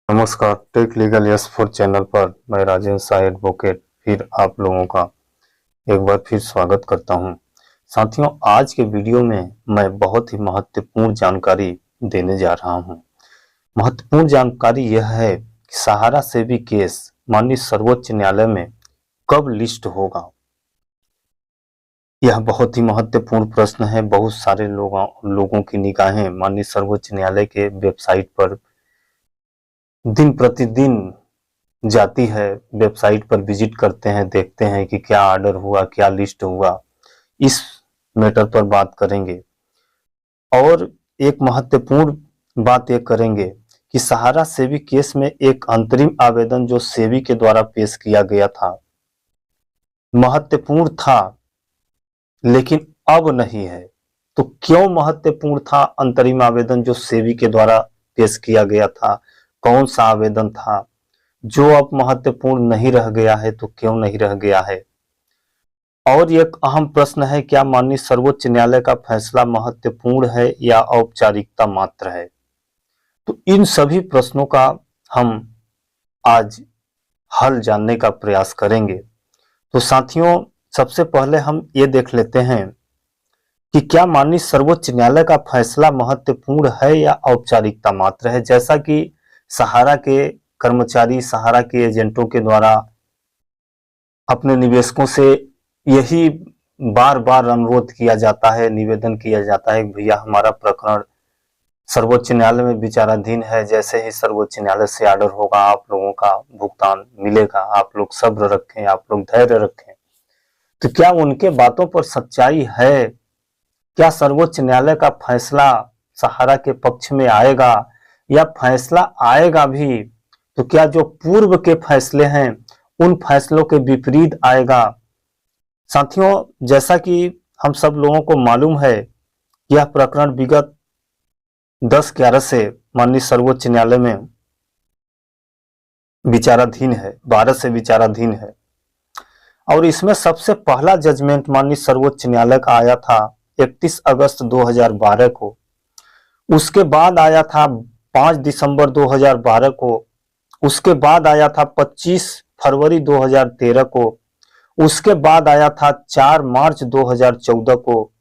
नमस्कार। Tech legal yes four channel पर मैं राजेंद्र शाह एडवोकेट फिर आप लोगों का एक बार फिर स्वागत करता हूं। साथियों, आज के वीडियो में मैं बहुत ही महत्वपूर्ण जानकारी देने जा रहा हूं। महत्वपूर्ण जानकारी यह है कि सहारा सेबी केस माननीय सर्वोच्च न्यायालय में कब लिस्ट होगा। यह बहुत ही महत्वपूर्ण प्रश्न है। बहुत सारे लोगों की निगाहें माननीय सर्वोच्च न्यायालय के वेबसाइट पर दिन प्रतिदिन जाती है। वेबसाइट पर विजिट करते हैं, देखते हैं कि क्या ऑर्डर हुआ, क्या लिस्ट हुआ। इस मैटर पर बात करेंगे और एक महत्वपूर्ण बात ये करेंगे कि सहारा सेबी केस में एक अंतरिम आवेदन जो सेबी के द्वारा पेश किया गया था, महत्वपूर्ण था लेकिन अब नहीं है। तो क्यों महत्वपूर्ण था अंतरिम आवेदन जो सेबी के द्वारा पेश किया गया था? कौन सा आवेदन था जो अब महत्वपूर्ण नहीं रह गया है? तो क्यों नहीं रह गया है? और एक अहम प्रश्न है, क्या माननीय सर्वोच्च न्यायालय का फैसला महत्वपूर्ण है या औपचारिकता मात्र है? तो इन सभी प्रश्नों का हम आज हल जानने का प्रयास करेंगे। तो साथियों, सबसे पहले हम ये देख लेते हैं कि क्या माननीय सर्वोच्च न्यायालय का फैसला महत्वपूर्ण है या औपचारिकता मात्र है। जैसा कि सहारा के कर्मचारी, सहारा के एजेंटों के द्वारा अपने निवेशकों से यही बार बार अनुरोध किया जाता है, निवेदन किया जाता है, भैया हमारा प्रकरण सर्वोच्च न्यायालय में विचाराधीन है, जैसे ही सर्वोच्च न्यायालय से ऑर्डर होगा आप लोगों का भुगतान मिलेगा, आप लोग सब्र रखें, आप लोग धैर्य रखें। तो क्या उनके बातों पर सच्चाई है? क्या सर्वोच्च न्यायालय का फैसला सहारा के पक्ष में आएगा, या फैसला आएगा भी तो क्या जो पूर्व के फैसले हैं उन फैसलों के विपरीत आएगा? साथियों, जैसा कि हम सब लोगों को मालूम है, यह प्रकरण विगत 10/11 से माननीय सर्वोच्च न्यायालय में विचाराधीन है, 12 से विचाराधीन है। और इसमें सबसे पहला जजमेंट माननीय सर्वोच्च न्यायालय का आया था 31 अगस्त 2012 को। उसके बाद आया था 5 दिसंबर 2012 को। उसके बाद आया था 25 फरवरी 2013 को। उसके बाद आया था 4 मार्च 2014 को।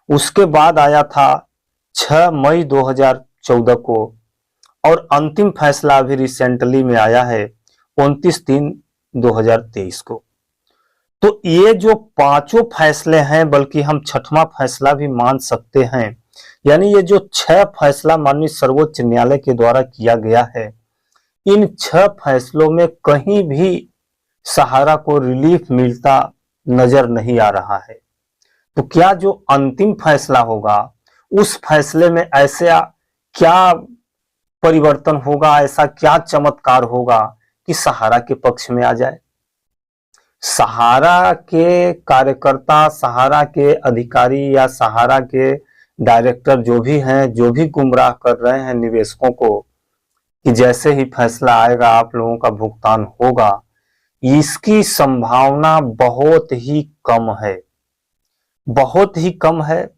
उसके बाद आया था 6 मई 2014 को। और अंतिम फैसला अभी रिसेंटली में आया है 29/3/2023 को। तो ये जो पांचों फैसले हैं, बल्कि हम छठवां फैसला भी मान सकते हैं, यानी ये जो 6 फैसला माननीय सर्वोच्च न्यायालय के द्वारा किया गया है, इन 6 फैसलों में कहीं भी सहारा को रिलीफ मिलता नजर नहीं आ रहा है। तो क्या जो अंतिम फैसला होगा उस फैसले में ऐसा क्या परिवर्तन होगा, ऐसा क्या चमत्कार होगा कि सहारा के पक्ष में आ जाए? सहारा के कार्यकर्ता, सहारा के अधिकारी या सहारा के डायरेक्टर जो भी हैं, जो भी गुमराह कर रहे हैं निवेशकों को कि जैसे ही फैसला आएगा आप लोगों का भुगतान होगा, इसकी संभावना बहुत ही कम है, बहुत ही कम है।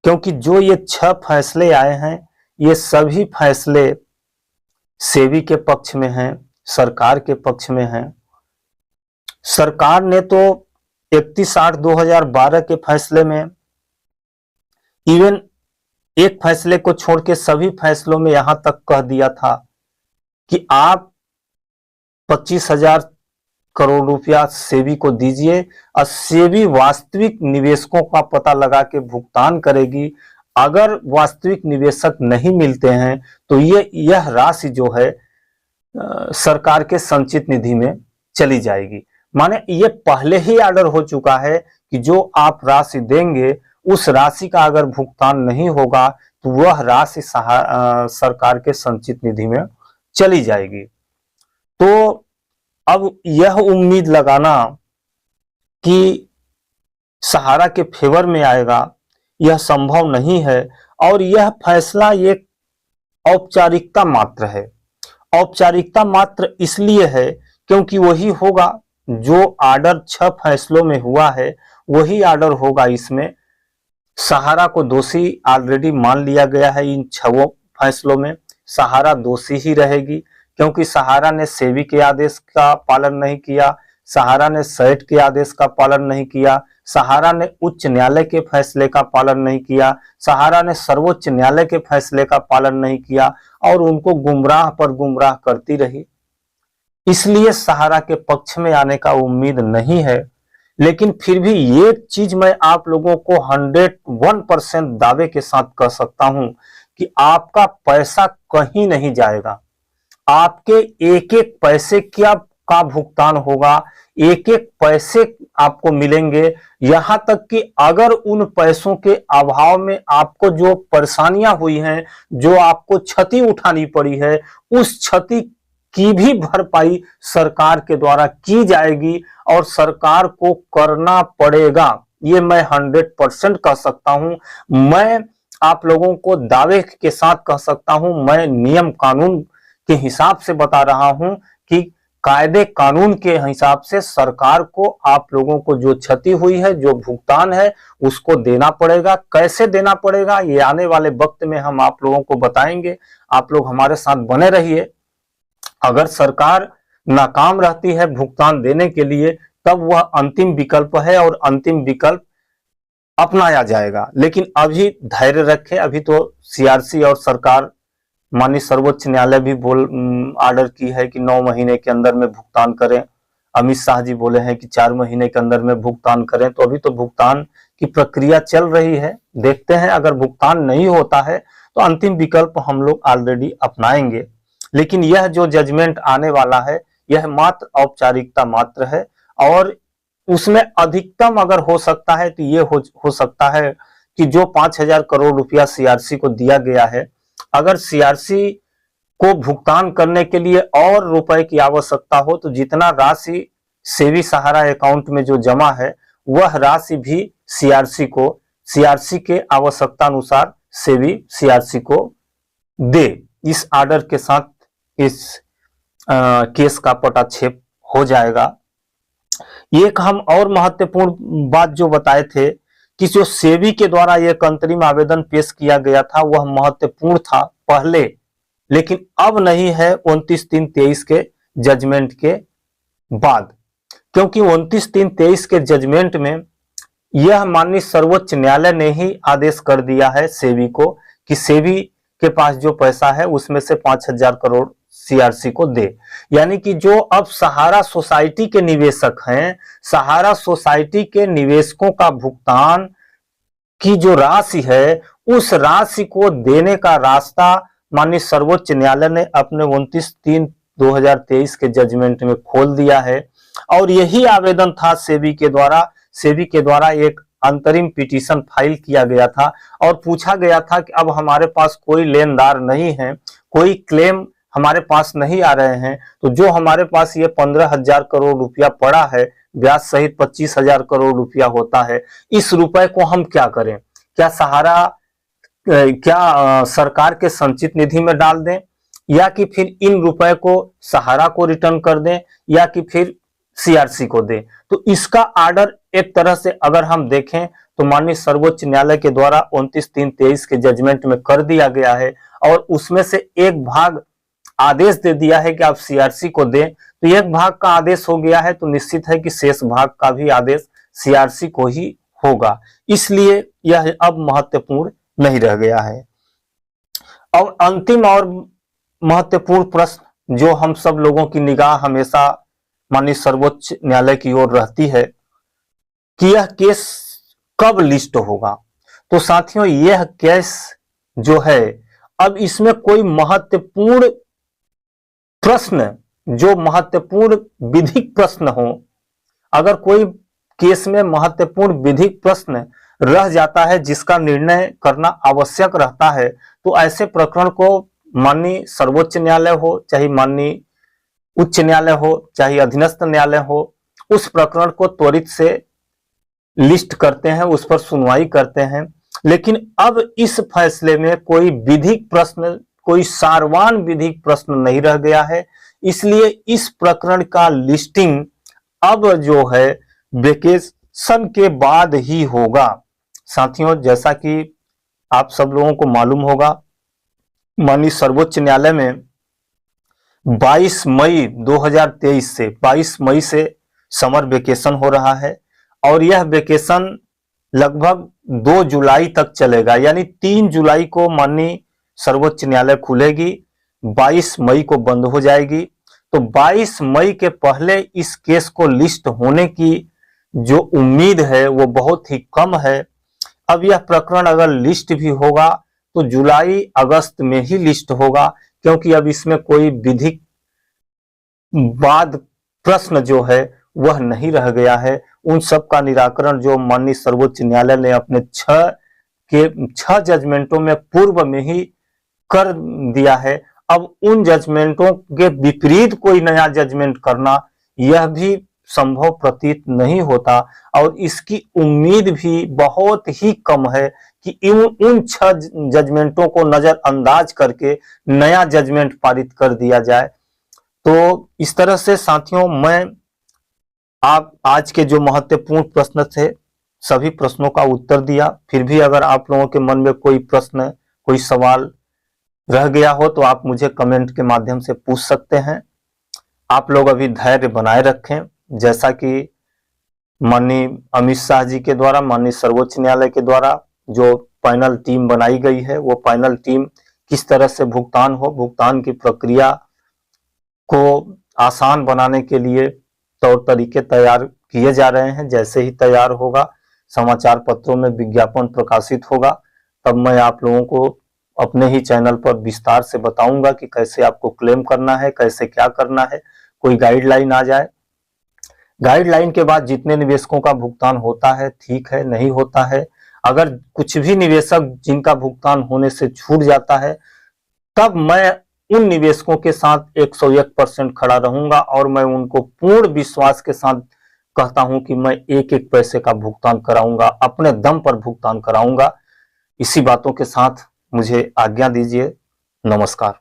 क्योंकि जो ये 6 फैसले आए हैं, ये सभी फैसले सेबी के पक्ष में हैं, सरकार के पक्ष में हैं। सरकार ने तो 31/8/2012 के फैसले में, इवन एक फैसले को छोड़ के सभी फैसलों में यहां तक कह दिया था कि आप 25,000 करोड़ रुपया सेबी को दीजिए और सेबी वास्तविक निवेशकों का पता लगा के भुगतान करेगी। अगर वास्तविक निवेशक नहीं मिलते हैं तो यह राशि जो है सरकार के संचित निधि में चली जाएगी। माने ये पहले ही ऑर्डर हो चुका है कि जो आप राशि देंगे उस राशि का अगर भुगतान नहीं होगा तो वह राशि सरकार के संचित निधि में चली जाएगी। तो अब यह उम्मीद लगाना कि सहारा के फेवर में आएगा, यह संभव नहीं है। और यह फैसला एक औपचारिकता मात्र है। औपचारिकता मात्र इसलिए है क्योंकि वही होगा जो ऑर्डर 6 फैसलों में हुआ है, वही ऑर्डर होगा इसमें। सहारा को दोषी ऑलरेडी मान लिया गया है इन 6 फैसलों में, सहारा दोषी ही रहेगी। क्योंकि सहारा ने सेबी के आदेश का पालन नहीं किया, सहारा ने सेट के आदेश का पालन नहीं किया, सहारा ने उच्च न्यायालय के फैसले का पालन नहीं किया, सहारा ने सर्वोच्च न्यायालय के फैसले का पालन नहीं किया और उनको गुमराह पर गुमराह करती रही। इसलिए सहारा के पक्ष में आने का उम्मीद नहीं है। लेकिन फिर भी ये चीज मैं आप लोगों को 101% दावे के साथ कह सकता हूं कि आपका पैसा कहीं नहीं जाएगा। आपके एक एक पैसे का भुगतान होगा, एक एक पैसे आपको मिलेंगे। यहां तक कि अगर उन पैसों के अभाव में आपको जो परेशानियां हुई हैं, जो आपको क्षति उठानी पड़ी है, उस क्षति की भी भरपाई सरकार के द्वारा की जाएगी और सरकार को करना पड़ेगा। ये मैं 100% कह सकता हूं। मैं आप लोगों को दावे के साथ कह सकता हूं, मैं नियम कानून के हिसाब से बता रहा हूं कि कायदे कानून के हिसाब से सरकार को आप लोगों को जो क्षति हुई है, जो भुगतान है, उसको देना पड़ेगा। कैसे देना पड़ेगा ये आने वाले वक्त में हम आप लोगों को बताएंगे। आप लोग हमारे साथ बने रहिए। अगर सरकार नाकाम रहती है भुगतान देने के लिए, तब वह अंतिम विकल्प है और अंतिम विकल्प अपनाया जाएगा। लेकिन अभी धैर्य रखें। अभी तो सीआरसी और सरकार, माननीय सर्वोच्च न्यायालय भी आर्डर की है कि 9 महीने के अंदर में भुगतान करें। अमित शाह जी बोले हैं कि 4 महीने के अंदर में भुगतान करें। तो अभी तो भुगतान की प्रक्रिया चल रही है। देखते हैं, अगर भुगतान नहीं होता है तो अंतिम विकल्प हम लोग ऑलरेडी अपनाएंगे। लेकिन यह जो जजमेंट आने वाला है, यह मात्र औपचारिकता मात्र है और उसमें अधिकतम अगर हो सकता है तो ये हो सकता है कि जो 5,000 करोड़ रुपया सीआरसी को दिया गया है, अगर सीआरसी को भुगतान करने के लिए और रुपए की आवश्यकता हो तो जितना राशि सेवी सहारा अकाउंट में जो जमा है, वह राशि भी सीआरसी के आवश्यकता अनुसार सेवी सीआरसी को दे। इस आर्डर के साथ इस केस का पटाक्षेप हो जाएगा। एक हम और महत्वपूर्ण बात जो बताए थे कि जो सेबी के द्वारा एक अंतरिम आवेदन पेश किया गया था, वह महत्वपूर्ण था पहले, लेकिन अब नहीं है 29/3/23 के जजमेंट के बाद। क्योंकि 29/3/23 के जजमेंट में यह माननीय सर्वोच्च न्यायालय ने ही आदेश कर दिया है सेबी को कि सेबी के पास जो पैसा है उसमें से 5,000 करोड़ सीआरसी को दे। यानी कि जो अब सहारा सोसाइटी के निवेशक हैं, सहारा सोसाइटी के निवेशकों का भुगतान की जो राशि है, उस राशि को देने का रास्ता माननीय सर्वोच्च न्यायालय ने अपने 29/3/2023 के जजमेंट में खोल दिया है। और यही आवेदन था सेबी के द्वारा एक अंतरिम पिटीशन फाइल किया गया था और पूछा गया था कि अब हमारे पास कोई लेनदार नहीं है, कोई क्लेम हमारे पास नहीं आ रहे हैं, तो जो हमारे पास ये 15,000 करोड़ रुपया पड़ा है, ब्याज सहित 25,000 करोड़ रुपया होता है, इस रुपए को हम क्या करें? क्या सरकार के संचित निधि में डाल दें, या कि फिर इन रुपए को सहारा को रिटर्न कर दें, या कि फिर सीआरसी को दें? तो इसका आर्डर एक तरह से अगर हम देखें तो माननीय सर्वोच्च न्यायालय के द्वारा 29/3/23 के जजमेंट में कर दिया गया है और उसमें से एक भाग आदेश दे दिया है कि आप सीआरसी को दें। तो एक भाग का आदेश हो गया है तो निश्चित है कि शेष भाग का भी आदेश सीआरसी को ही होगा। इसलिए यह अब महत्वपूर्ण नहीं रह गया है। और अंतिम और महत्वपूर्ण प्रश्न जो हम सब लोगों की निगाह हमेशा माननीय सर्वोच्च न्यायालय की ओर रहती है कि यह केस कब लिस्ट होगा। तो साथियों, यह केस जो है, अब इसमें कोई महत्वपूर्ण प्रश्न, जो महत्वपूर्ण विधिक प्रश्न हो, अगर कोई केस में महत्वपूर्ण विधिक प्रश्न रह जाता है जिसका निर्णय करना आवश्यक रहता है, तो ऐसे प्रकरण को माननीय सर्वोच्च न्यायालय हो, चाहे माननीय उच्च न्यायालय हो, चाहे अधीनस्थ न्यायालय हो, उस प्रकरण को त्वरित से लिस्ट करते हैं, उस पर सुनवाई करते हैं। लेकिन अब इस फैसले में कोई विधिक प्रश्न, कोई सारवान विधिक प्रश्न नहीं रह गया है। इसलिए इस प्रकरण का लिस्टिंग अब जो है वेकेशन के बाद ही होगा। साथियों, जैसा कि आप सब लोगों को मालूम होगा, माननीय सर्वोच्च न्यायालय में 22 मई 2023 से 22 मई से समर वेकेशन हो रहा है और यह वेकेशन लगभग 2 जुलाई तक चलेगा, यानी 3 जुलाई को माननीय सर्वोच्च न्यायालय खुलेगी, 22 मई को बंद हो जाएगी। तो 22 मई के पहले इस केस को लिस्ट होने की जो उम्मीद है वो बहुत ही कम है। अब यह प्रकरण अगर लिस्ट भी होगा तो जुलाई अगस्त में ही लिस्ट होगा, क्योंकि अब इसमें कोई विधिक वाद प्रश्न जो है वह नहीं रह गया है। उन सब का निराकरण जो माननीय सर्वोच्च न्यायालय ने अपने 6 जजमेंटों में पूर्व में ही कर दिया है। अब उन जजमेंटों के विपरीत कोई नया जजमेंट करना यह भी संभव प्रतीत नहीं होता और इसकी उम्मीद भी बहुत ही कम है कि उन 6 जजमेंटों को नजरअंदाज करके नया जजमेंट पारित कर दिया जाए। तो इस तरह से साथियों, मैं आप आज के जो महत्वपूर्ण प्रश्न थे सभी प्रश्नों का उत्तर दिया। फिर भी अगर आप लोगों के मन में कोई प्रश्न, कोई सवाल रह गया हो तो आप मुझे कमेंट के माध्यम से पूछ सकते हैं। आप लोग अभी धैर्य बनाए रखें। जैसा कि माननीय अमित शाह जी के द्वारा, माननीय सर्वोच्च न्यायालय के द्वारा जो पैनल टीम बनाई गई है, वो पैनल टीम किस तरह से भुगतान की प्रक्रिया को आसान बनाने के लिए तौर तरीके तैयार किए जा रहे हैं। जैसे ही तैयार होगा, समाचार पत्रों में विज्ञापन प्रकाशित होगा, तब मैं आप लोगों को अपने ही चैनल पर विस्तार से बताऊंगा कि कैसे आपको क्लेम करना है, कैसे क्या करना है, कोई गाइडलाइन आ जाए। गाइडलाइन के बाद जितने निवेशकों का भुगतान होता है ठीक है, नहीं होता है, अगर कुछ भी निवेशक जिनका भुगतान होने से छूट जाता है, तब मैं उन निवेशकों के साथ 101% खड़ा रहूंगा और मैं उनको पूर्ण विश्वास के साथ कहता हूं कि मैं एक एक पैसे का भुगतान कराऊंगा, अपने दम पर भुगतान कराऊंगा। इसी बातों के साथ मुझे आज्ञा दीजिए। नमस्कार।